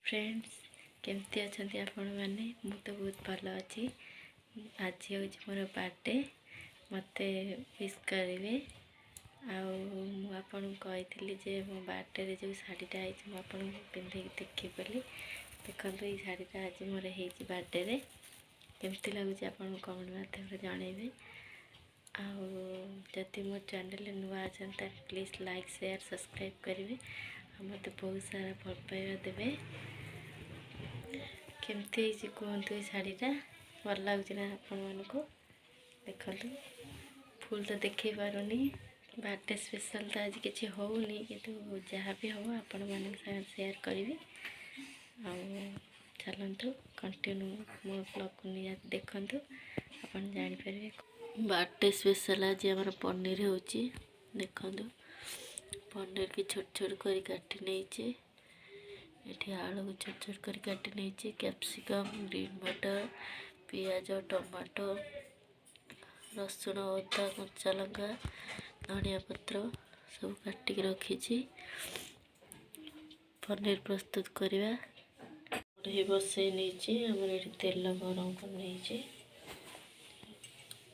Friends केमती अच्छा आपण मैंने मु तो बहुत भल अच्छी आज हूँ मोर बर्थडे मत विश करेंगे आपन कही जे मो बर्थडे जो शाढ़ीटा है मुझे पिंधे देखी बोली देखो ये शाढ़ीटा आज मोर बर्थडे रे केमती लगुच आप कमेंट माध्यम जनइबे आदि मो चैनल नुआ अच्छा प्लीज लाइक शेयर सब्सक्राइब करेंगे मत बहुत सारा भल पाइबा देवे केमती कहतु ये शाढ़ीटा भल लगुच ना आपण को देखु फुल तो देखे पारुनी बर्थडे स्पेशल तो आज किसी होनी कि जहाँ भी हम आपण मान शेयर करी चलतु कंटिन्यू मो ब्लॉग को नहीं देखु आपन जापर बर्थडे स्पेशल आज आम पनीर हो देखु पनीर की छोट छोट कर काटी नहीं ये आलू को छोट छोट कर काटी नहीं कैप्सिकम ग्रीन मटर पियाज टमाटो रसुण अदा कच्चा लंका धनिया पत्र सब काटिक रखी पनीर प्रस्तुत करवा कढ़ाई बसई नहीं आम ये तेल गरम कर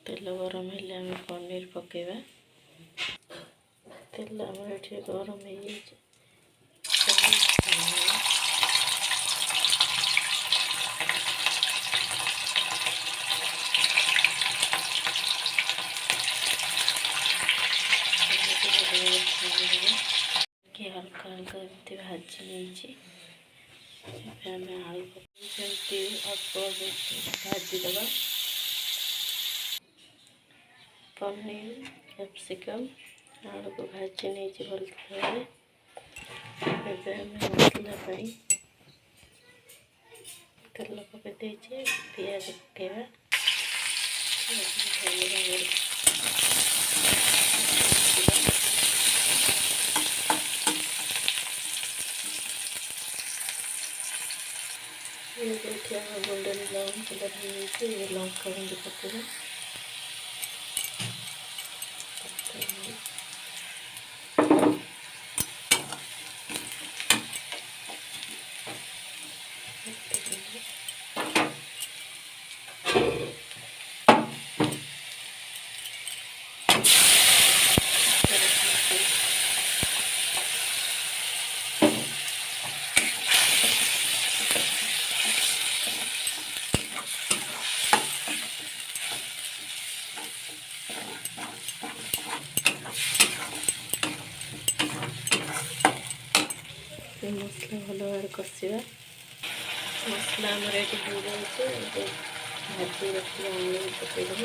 तेल गरम हेल्ले आम पनीर पकेवा तेल आम ये गरम हो हल्का हल्का एमती भाजी नहीं आम आलू पकड़ते अल्प भाजीदे पनीर कैप्सिकम आलू को भाजी नहीं भल भाव मसला तेल पकई पियाज पकेवा गोल्डन ब्राउन कलर हो लंका गुंड पकेवा मसला भल भाव कषा मसला आमर ये हो जाए भाजी रखी आलू पकईदेव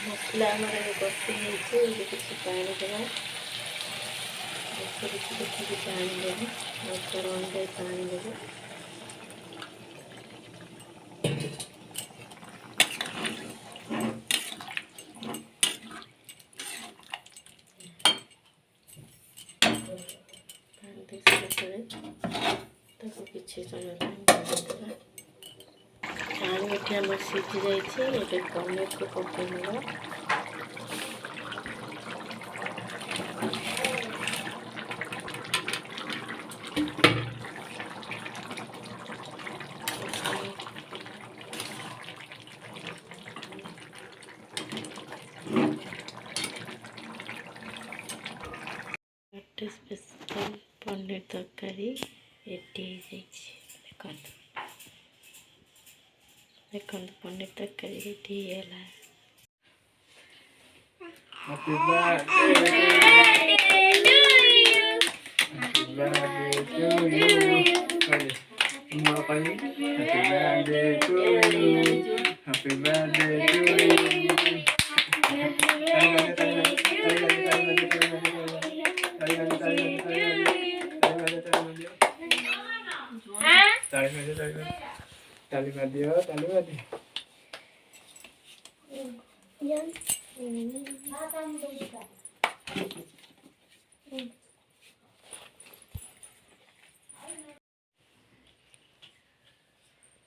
मसला आमर कषी किसी पानी देवा देखिए पानी देवे गरम दे पानी देवे किसी समय पानी ये आम सीझी जाइए पनीर को पकईदेव स्पेशल पनीर तरकारी रेडी देखो देखो पनीर तरकारी रेडी है Happy birthday to you. Happy birthday to you. Happy birthday to you. Happy birthday to you. Tali madio.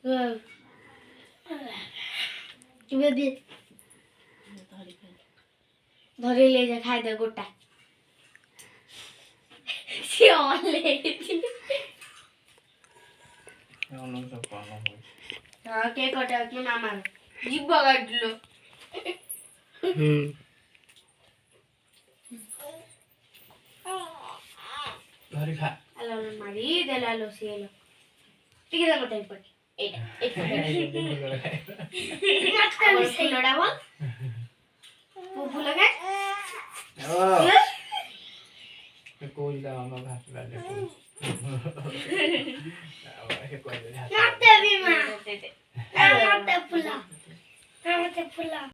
Wow. दे धरी ले जा खाई दे गोटा सी ऑन ले हम सब पाना हो हां के कटा के मामा जीभ बगाडलो घरी खा अल्लाह मारी देलालो सिएलो ठीक है गोटा पर एक लड़ा वो लगा कोई दा मामा भात लाले कोई मत भी मां मत फुला